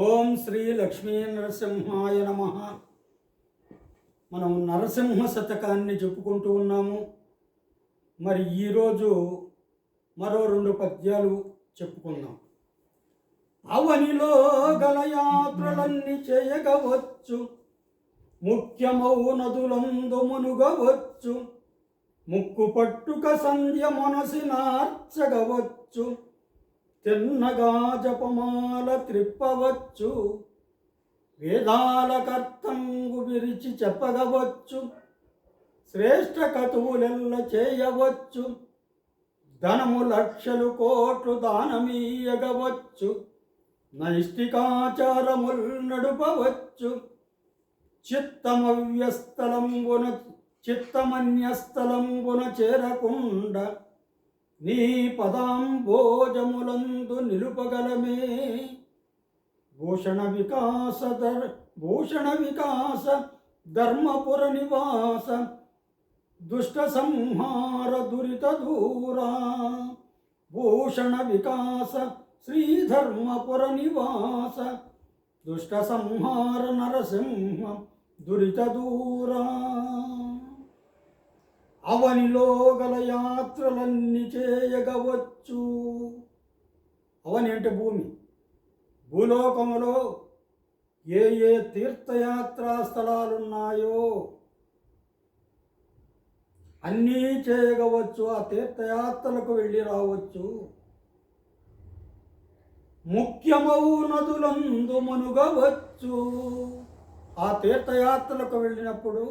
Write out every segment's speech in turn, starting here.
ఓం శ్రీ లక్ష్మీ నరసింహాయ నమ. మనం నరసింహ శతకాన్ని చెప్పుకుంటూ ఉన్నాము. మరి ఈరోజు మరో 2 పద్యాలు చెప్పుకుందాం. అవనిలో గల యాత్రలన్నీ చేయగవచ్చు, ముఖ్యమౌ నదులందు మునుగవచ్చు, ముక్కు పట్టుక సంధ్య మనసి నార్చగవచ్చు, తిన్నగా జపమాల త్రిప్పవచ్చు, వేదాలకర్తంగు విరిచి చెప్పగవచ్చు, శ్రేష్ఠ కతువులెల్ల చేయవచ్చు, ధనము లక్షలు కోట్లు దానమీయగవచ్చు, నైష్టికాచారముల్ నడుపవచ్చు, చిత్తమన్యస్థలంబున చేరకుండా నీ పదాంబోజములందు నిలుపగలమే. భూషణ వికాస ధర్మపుర నివాస దుష్ట సంహార దురిత దూరా. భూషణ వికాస శ్రీధర్మపుర నివాస దుష్ట సంహార నరసింహ దురిత దూరా. అవనిలో గల యాత్రలన్నీ చేయగవచ్చు. అవని అంటే భూమి. భూలోకములో ఏ ఏ తీర్థయాత్రా స్థలాలున్నాయో అన్నీ చేయగవచ్చు. ఆ తీర్థయాత్రలకు వెళ్ళి రావచ్చు. ముఖ్యమౌ నదులందు మునుగవచ్చు. ఆ తీర్థయాత్రలకు వెళ్ళినప్పుడు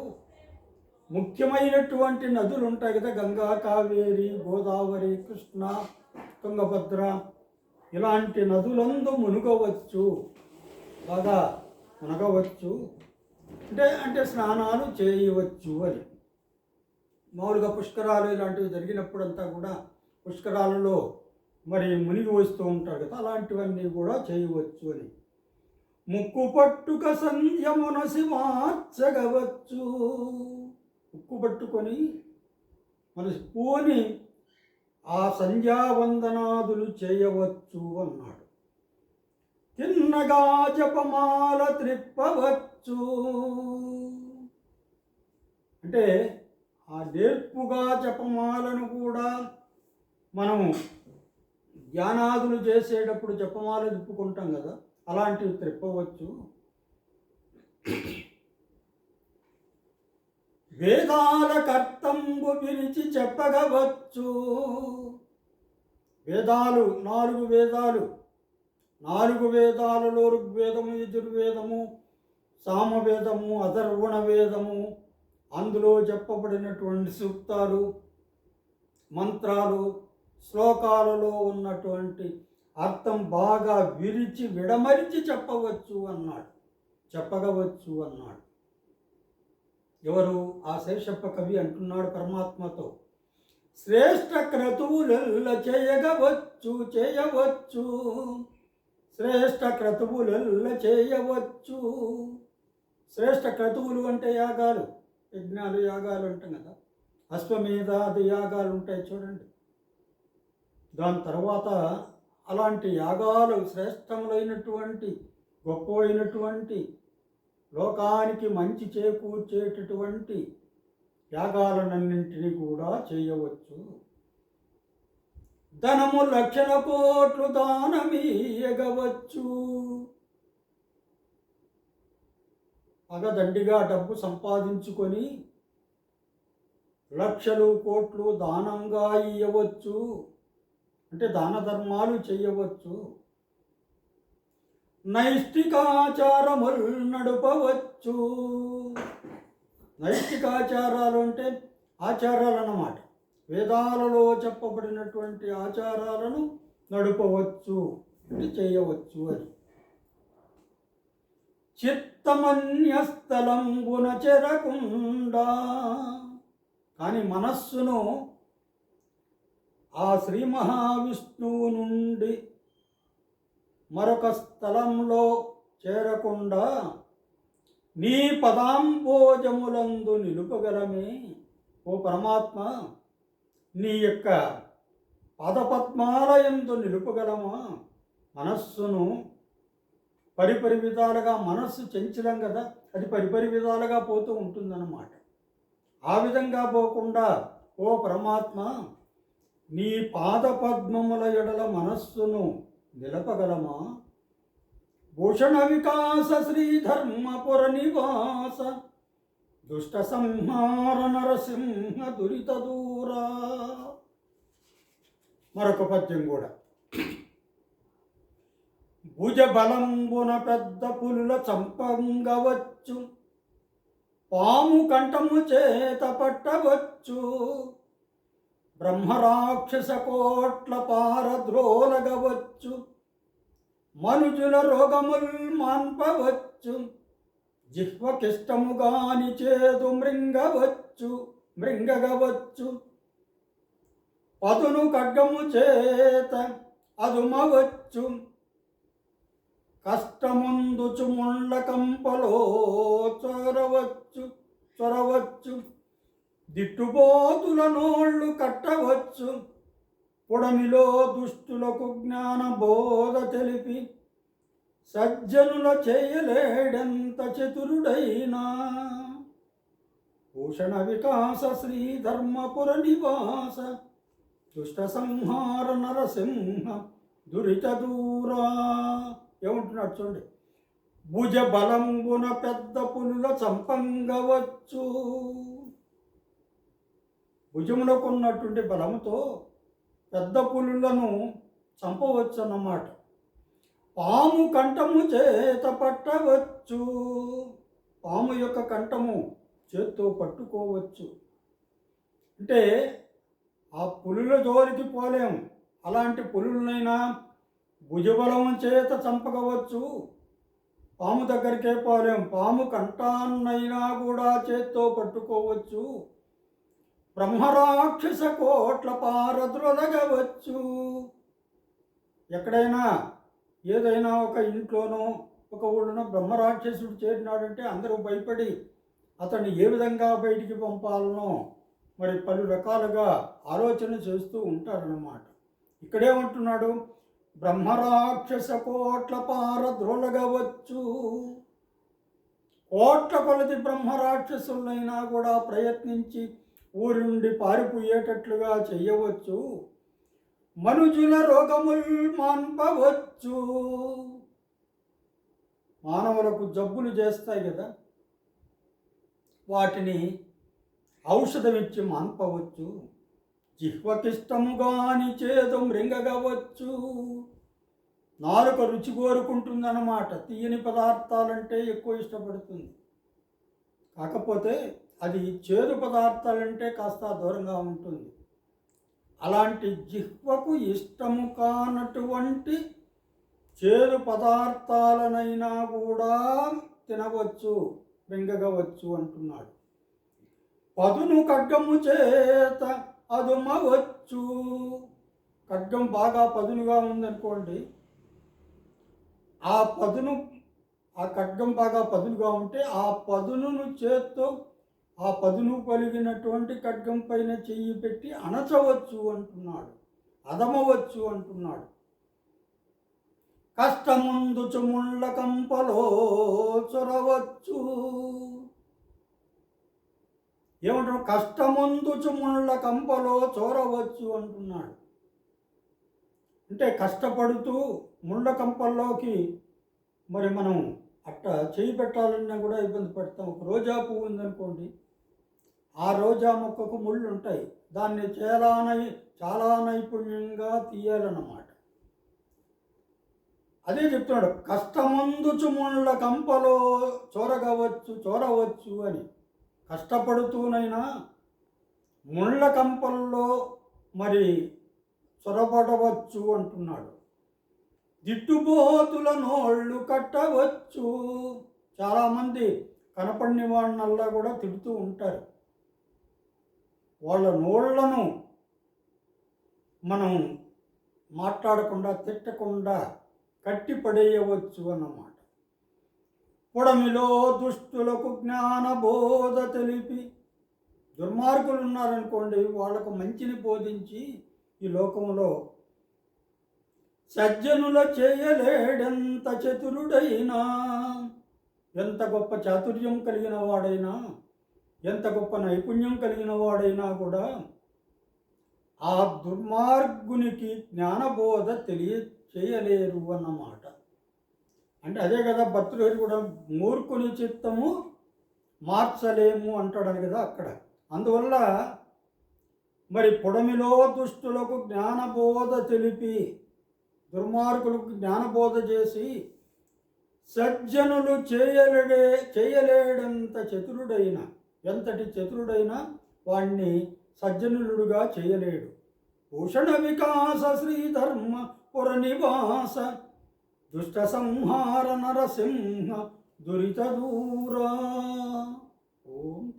ముఖ్యమైనటువంటి నదులు ఉంటాయి కదా, గంగా, కావేరి, గోదావరి, కృష్ణ, తుంగభద్ర, ఇలాంటి నదులందు మునుగవచ్చు. బాగా మునగవచ్చు అంటే స్నానాలు చేయవచ్చు అని. మామూలుగా పుష్కరాలు ఇలాంటివి జరిగినప్పుడంతా కూడా పుష్కరాలలో మరి మునిగి వస్తూ ఉంటారు కదా, అలాంటివన్నీ కూడా చేయవచ్చు అని. ముక్కు పట్టుక సంధ్య మనసి మార్చగవచ్చు. ముక్కు పట్టుకొని మనసి పోని ఆ సంధ్యావందనాదులు చేయవచ్చు అన్నాడు. తిన్నగా జపమాల త్రిప్పవచ్చు. అంటే ఆ నేర్పుగా జపమాలను కూడా మనము ధ్యానాదులు చేసేటప్పుడు జపమాల తిప్పుకుంటాం కదా, అలాంటివి త్రిప్పవచ్చు. వేదాల కర్తంబు విరిచి చెప్పగవచ్చు. వేదాలు 4 వేదాలు. 4 వేదాలలో ఋగ్వేదము, యజుర్వేదము, సామవేదము, అథర్వణ వేదము, అందులో చెప్పబడినటువంటి సూక్తాలు, మంత్రాలు, శ్లోకాలలో ఉన్నటువంటి అర్థం బాగా విరిచి విడమరిచి చెప్పగవచ్చు అన్నాడు. ఎవరు? ఆ శేషప్ప కవి అంటున్నాడు పరమాత్మతో. శ్రేష్ఠ క్రతువులెల్ల చేయవచ్చు. శ్రేష్ఠ క్రతువులెల్ల చేయవచ్చు. శ్రేష్ఠ క్రతువులు అంటే యాగాలు, యజ్ఞాలు, యాగాలు అంటాం కదా. అశ్వమేధాది యాగాలు ఉంటాయి చూడండి. దాని తర్వాత అలాంటి యాగాలు శ్రేష్టములైనటువంటి గొప్పైనటువంటి లోకానికి మంచి చేకూర్చేటటువంటి యాగాలన్నింటినీ కూడా చేయవచ్చు. ధనము లక్షల కోట్లు దానమీయగవచ్చు. పగదండిగా డబ్బు సంపాదించుకొని లక్షలు కోట్లు దానంగా ఇయ్యవచ్చు. అంటే దాన ధర్మాలు చేయవచ్చు. నైష్టికాచారముల్ నడుపవచ్చు. నైష్టికాచారాలు అంటే ఆచారాలు అన్నమాట. వేదాలలో చెప్పబడినటువంటి ఆచారాలను నడుపవచ్చు అంటే చేయవచ్చు అని. చిత్తమన్యస్థలంబున చెరకుండా. కానీ మనస్సును ఆ శ్రీ మహావిష్ణువు నుండి మరొక స్థలంలో చేరకుండా నీ పదాంబోజములందు నిలుపగలమే. ఓ పరమాత్మ, నీ యొక్క పాదపద్మాలయందు నిలుపగలమా? మనస్సును పరిపరి విధాలుగా మనస్సు చంచలం కదా, అది పరిపరి విధాలుగా పోతూ ఉంటుందన్నమాట. ఆ విధంగా పోకుండా ఓ పరమాత్మ, నీ పాదపద్మముల ఎడల మనస్సును నిలపగలమా? భూషణ వికాస శ్రీధర్మపుర నివాస దుష్ట సంహార నరసింహ దురిత దూరా. మరొక పద్యం కూడా. భుజ బలంబున పెద్ద పులుల చంపంగవచ్చు, పాము కంఠము చేత పట్టవచ్చు, బ్రహ్మరాక్షస కోట్ల పారద్రోలగవచ్చు, మనుజుల రోగముల్ మాన్పవచ్చు, జిహ్వకిష్టముగాని చేదు మృంగగవచ్చు, పదును ఖడ్గము చేత అదుమవచ్చు, కష్టముందుచు ముళ్ళ కంపలో చొరవచ్చు, దిట్టుబోతుల నోళ్ళు కట్టవచ్చు, పుడమిలో దుష్టులకు జ్ఞాన బోధ తెలిపి, సజ్జనుల చేయలేడెంత చతురుడైనా. భూషణ వికాస శ్రీధర్మపుర నివాస దుష్ట సంహార నరసింహ దురిత దూరా. ఏమంటున్నాడు చూడండి. భుజ బలంబున పెద్ద పులుల చంపంగవచ్చు, భుజమునకున్నటువంటి బలముతో పెద్ద పులులను చంపవచ్చు అన్నమాట. పాము కంఠము చేత పట్టవచ్చు, పాము యొక్క కంఠము చేత్తో పట్టుకోవచ్చు. అంటే ఆ పులుల జోలికి పోలేము, అలాంటి పులులనైనా భుజబలము చేత చంపకవచ్చు. పాము దగ్గరికే పోలేం, పాము కంఠాన్నైనా కూడా చేత్తో పట్టుకోవచ్చు. బ్రహ్మరాక్షస కోట్ల పారద్రోలగవచ్చు. ఎక్కడైనా ఏదైనా ఒక ఇంట్లోనో ఒక ఊళ్ళో బ్రహ్మరాక్షసుడు చేరినాడంటే అందరూ భయపడి అతన్ని ఏ విధంగా బయటికి పంపాలనో మరి పలు రకాలుగా ఆలోచన చేస్తూ ఉంటారన్నమాట. ఇక్కడేమంటున్నాడు? బ్రహ్మరాక్షస కోట్ల పారద్రోలగవచ్చు. కోట్ల కొలది బ్రహ్మరాక్షసులైనా కూడా ప్రయత్నించి ఊరి నుండి పారిపోయేటట్లుగా చెయ్యవచ్చు. మనుజుల రోగముల్ మాన్పవచ్చు. మానవులకు జబ్బులు చేస్తాయి కదా, వాటిని ఔషధం ఇచ్చి మాన్పవచ్చు. జిహ్వకిష్టముగాని చేదు మృంగగవచ్చు. నాలుక రుచి కోరుకుంటుందన్నమాట, తీయని పదార్థాలంటే ఎక్కువ ఇష్టపడుతుంది. కాకపోతే అది చేదు పదార్థాలంటే కాస్త దూరంగా ఉంటుంది. అలాంటి జిహ్వకు ఇష్టము కానటువంటి చేదు పదార్థాలనైనా కూడా తినవచ్చు, మింగగవచ్చు అంటున్నాడు. పదును ఖడ్గము చేత అదుమవచ్చు. ఖడ్గం బాగా పదునుగా ఉందనుకోండి, ఆ ఖడ్గం బాగా పదునుగా ఉంటే ఆ పదునును చేత్తో ఆ పదును కలిగినటువంటి ఖడ్గం పైన చెయ్యి పెట్టి అణచవచ్చు అంటున్నాడు, అదమవచ్చు అంటున్నాడు. కష్టముందుచు ముళ్ళ కంపలో చొరవచ్చు. ఏమంటున్నాడు? కష్టముందుచు ముళ్ళ కంపలో చొరవచ్చు అంటున్నాడు. అంటే కష్టపడుతూ ముళ్ళ కంపల్లోకి మరి మనం అట్ట చేయి పెట్టాలన్నా కూడా ఇబ్బంది పడతాం. ఒక రోజా పువ్వు ఉందనుకోండి, ఆ రోజా మొక్కకు ముళ్ళు ఉంటాయి, దాన్ని చాలా నైపుణ్యంగా తీయాలన్నమాట. అదే చెప్తున్నాడు, కష్టమందుచు ముళ్ళ కంపలో చొరవచ్చు అని. కష్టపడుతూనైనా ముళ్ళ కంపల్లో మరి చొరబడవచ్చు అంటున్నాడు. దిట్టుబోతుల నోళ్ళు కట్టవచ్చు. చాలామంది కనపడిన వాళ్ళనల్లా కూడా తిడుతూ ఉంటారు. వాళ్ళ నోళ్లను మనం మాట్లాడకుండా తిట్టకుండా కట్టి పడేయవచ్చు అన్నమాట. పొడమిలో దుష్టులకు జ్ఞాన బోధ తెలిపి, దుర్మార్గులు ఉన్నారనుకోండి, వాళ్ళకు మంచిని బోధించి ఈ లోకంలో సజ్జనుల చేయలేడెంత చతురుడైనా. ఎంత గొప్ప చాతుర్యం కలిగిన వాడైనా, ఎంత గొప్ప నైపుణ్యం కలిగిన వాడైనా కూడా ఆ దుర్మార్గునికి జ్ఞానబోధ చేయలేరు అన్నమాట. అంటే అదే కదా భర్తృహరి కూడా మూర్ఖుని చిత్తము మార్చలేము అంటాడని కదా అక్కడ. అందువల్ల మరి పొడమిలో దుష్టులకు జ్ఞానబోధ తెలిపి, దుర్మార్గులకు జ్ఞానబోధ చేసి, సజ్జనులు చేయలేడంత చతురుడైన, ఎంతటి చతురుడైనా వాణ్ణి సజ్జనులుగా చేయలేడు. భూషణ వికాస శ్రీధర్మ పుర నివాస దుష్ట సంహార నరసింహ దురిత దూరా. ఓం